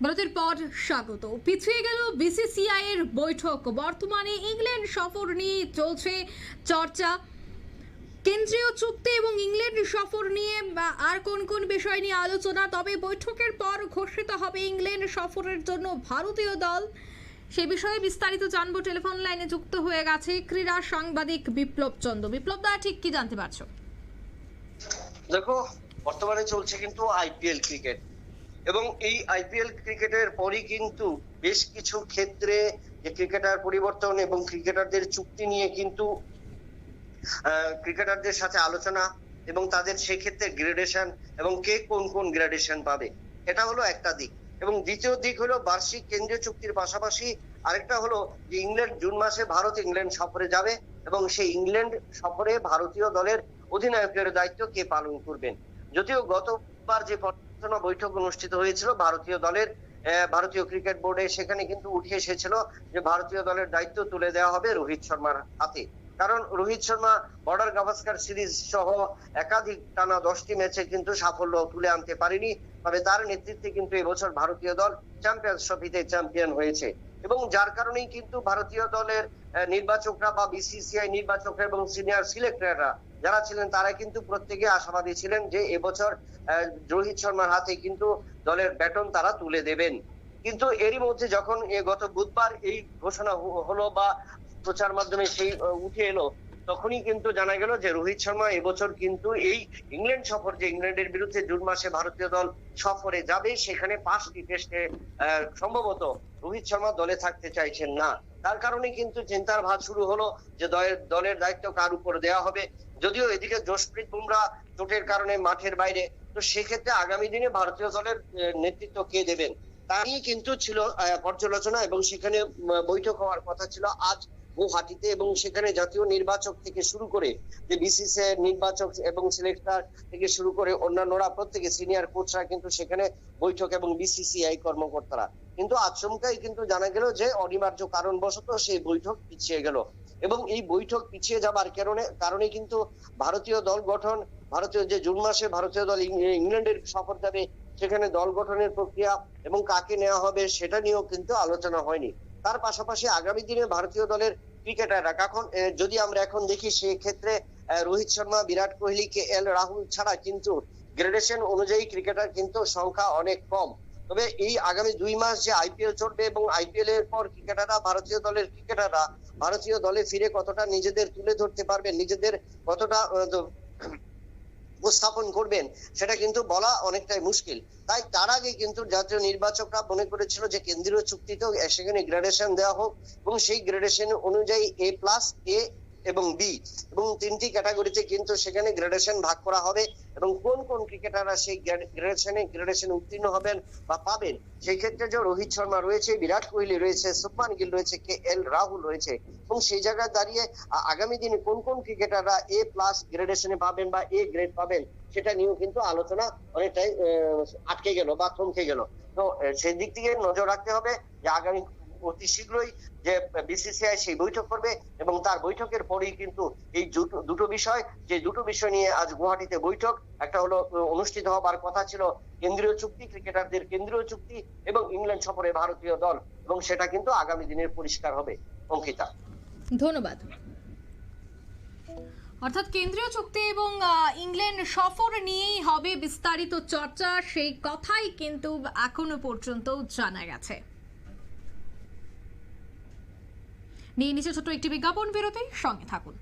বিরতির পর স্বাগত। পিছিয়ে গেল বিসিসিআই এর বৈঠক। বর্তমানে ইংল্যান্ড সফর নিয়ে চলছে চর্চা। কেন্দ্রীয় চুক্তি এবং ইংল্যান্ড সফর নিয়ে আর কোন কোন বিষয় নিয়ে আলোচনা। তবে বৈঠকের পর ঘোষিত হবে ইংল্যান্ড সফরের জন্য ভারতীয় দল। সে বিষয়ে বিস্তারিত জানবো। টেলিফোন লাইনে যুক্ত হয়ে গেছে ক্রীড়া সাংবাদিক বিপ্লব চন্দ্র। বিপ্লব দা, ঠিক কি জানতে পারছো? দেখো, বর্তমানে চলছে কিন্তু আইপিএল ক্রিকেট, এবং এই আইপিএল ক্রিকেটের পরই কিন্তু বেশ কিছু ক্ষেত্রে যে ক্রিকেটার পরিবর্তন এবং ক্রিকেটারদের চুক্তি নিয়ে কিন্তু ক্রিকেটারদের সাথে আলোচনা এবং তাদের সেক্ষেত্রে গ্রেডেশন এবং কে কোন কোন গ্রেডেশন পাবে, এটা হলো একটা দিক। এবং দ্বিতীয় দিক হলো বার্ষিক কেন্দ্রীয় চুক্তির পাশাপাশি আরেকটা হলো যে ইংল্যান্ড জুন মাসে ভারত ইংল্যান্ড সফরে যাবে এবং সেই ইংল্যান্ড সফরে ভারতীয় দলের অধিনায়কের দায়িত্ব কে পালন করবেন। যদিও গতবার যে পর্যালোচনা বৈঠক অনুষ্ঠিত হয়েছিল ভারতীয় দলের ভারতীয় ক্রিকেট বোর্ডে, সেখানে কিন্তু উঠে এসেছিল যে ভারতীয় দলের দায়িত্ব তুলে দেওয়া হবে রোহিত শর্মার হাতে। কারণ রোহিত শর্মা বর্ডার গাভাস্কার সিরিজ সহ একাধিক টানা 10টি ম্যাচে কিন্তু সাফল্য তুলে আনতে পারেনি। তবে তার নেতৃত্বে কিন্তু এবছর ভারতীয় দল চ্যাম্পিয়ন্স ট্রফিতে চ্যাম্পিয়ন হয়েছে, এবং যার কারণেই কিন্তু ভারতীয় দলের নির্বাচকরা বা বিসিসিআই নির্বাচকরা এবং সিনিয়র সিলেক্টররা যারা ছিলেন তারা কিন্তু প্রত্যেকে আশাবাদী ছিলেন যে এবছর রোহিত শর্মার হাতে কিন্তু দলের ব্যাটন তারা তুলে দেবেন। কিন্তু এরই মধ্যে যখন গত বুধবার এই ঘোষণা হলো বা প্রচার মাধ্যমে সেই উঠে এলো, তখনই কিন্তু জানা গেল যে রোহিত শর্মা এবছর কিন্তু এই ইংল্যান্ড সফর, যে ইংল্যান্ডের বিরুদ্ধে জুন মাসে ভারতীয় দল সফরে যাবে, সেখানে 5টি টেস্টে সম্ভবত রোহিত শর্মা দলে থাকতে চাইছেন না। তার কারণে কিন্তু চিন্তার ভাঁজ শুরু হলো যে দলের দায়িত্ব কার উপর দেওয়া হবে। যদিও এদিকে জসপ্রীত বুমরা চোটের কারণে মাঠের বাইরে, তো সেক্ষেত্রে আগামী দিনে ভারতীয় দলের নেতৃত্ব কে দেবেন তা নিয়ে কিন্তু ছিল পর্যালোচনা, এবং সেখানে বৈঠক হওয়ার কথা ছিল আজ গুয়াহাটিতে। এবং সেখানে জাতীয় নির্বাচক থেকে শুরু করে যে বিসিসিআই নির্বাচক এবং সিলেক্টর থেকে শুরু করে অন্যান্যরা প্রত্যেকে সিনিয়র কোচরা কিন্তু সেখানে বৈঠক, এবং বিসিসিআই কর্মকর্তারা কিন্তু আচমকাই কিন্তু জানা গেল যে অনিবার্য কারণবশত সেই বৈঠক পিছিয়ে গেল। এবং এই বৈঠক পিছিয়ে যাবার কারণে কিন্তু ভারতীয় দল গঠন, ভারতীয় যে জুন মাসে ভারতীয় দল ইংল্যান্ডের সফর যাবে, সেখানে দল গঠনের প্রক্রিয়া এবং কাকে নেওয়া হবে সেটা নিয়েও কিন্তু আলোচনা হয়নি। তার পাশাপাশি আগামী দিনে ভারতীয় দলের ক্রিকেটাররা কখন যদি আমরা এখন দেখি, সেক্ষেত্রে রোহিত শর্মা, বিরাট কোহলি, KL রাহুল ছাড়া কিন্তু গ্রেডেশন অনুযায়ী ক্রিকেটার কিন্তু সংখ্যা অনেক কম। তবে এই আগামী 2 মাস যে আইপিএল চলবে এবং আইপিএল এর পর ভারতীয় দলের ক্রিকেটাররা ভারতীয় দলে ফিরে কতটা নিজেদের তুলে ধরতে পারবেন, নিজেদের কতটা উপস্থাপন করবেন, সেটা কিন্তু বলা অনেকটাই মুশকিল। তাই তার আগে কিন্তু জাতীয় নির্বাচকরা মনে করেছিল যে কেন্দ্রীয় চুক্তিতেও সেখানে গ্রেডেশন দেওয়া হোক, এবং সেই গ্রেডেশন অনুযায়ী A+, A এবং B এবং 3টি ক্যাটাগরিতে কিন্তু সেখানে গ্রেডেশন ভাগ করা হবে, এবং কোন কোন ক্রিকেটাররা সেই গ্রেডেশনে উত্তীর্ণ হবেন বা পাবেন। সেই ক্ষেত্রে যে রোহিত শর্মা রয়েছে, বিরাট কোহলি রয়েছে, শুভমান গিল রয়েছে, KL রাহুল রয়েছে, এবং সেই জায়গায় দাঁড়িয়ে আগামী দিনে কোন কোন ক্রিকেটাররা A+ গ্রেডেশনে পাবেন বা A গ্রেড পাবেন, সেটা নিয়েও কিন্তু আলোচনা অনেকটাই আটকে গেল বা থমকে গেল। তো সেই দিক থেকে নজর রাখতে হবে যে আগামী অতি শীঘ্রই যে বিসিসিআই সেই বৈঠক করবে, এবং তার বৈঠকের পরেই কিন্তু এই দুটো বিষয় নিয়ে আজ গুয়াহাটিতে বৈঠক। একটা হলো অনুষ্ঠিত হবার কথা ছিল কেন্দ্রীয় চুক্তি, ক্রিকেটারদের কেন্দ্রীয় চুক্তি এবং ইংল্যান্ড সফরে ভারতীয় দল, এবং সেটা কিন্তু আগামী দিনের পরিষ্কার হবে। অঙ্কিতা, ধন্যবাদ। অর্থাৎ কেন্দ্রীয় চুক্তি এবং ইংল্যান্ড সফর নিয়েই হবে বিস্তারিত চর্চা, সেই কথাই কিন্তু এখনো পর্যন্ত জানা গেছে। নিয়ে নিচে ছোট্ট একটি বিজ্ঞাপন বিরতি, সঙ্গে থাকুন।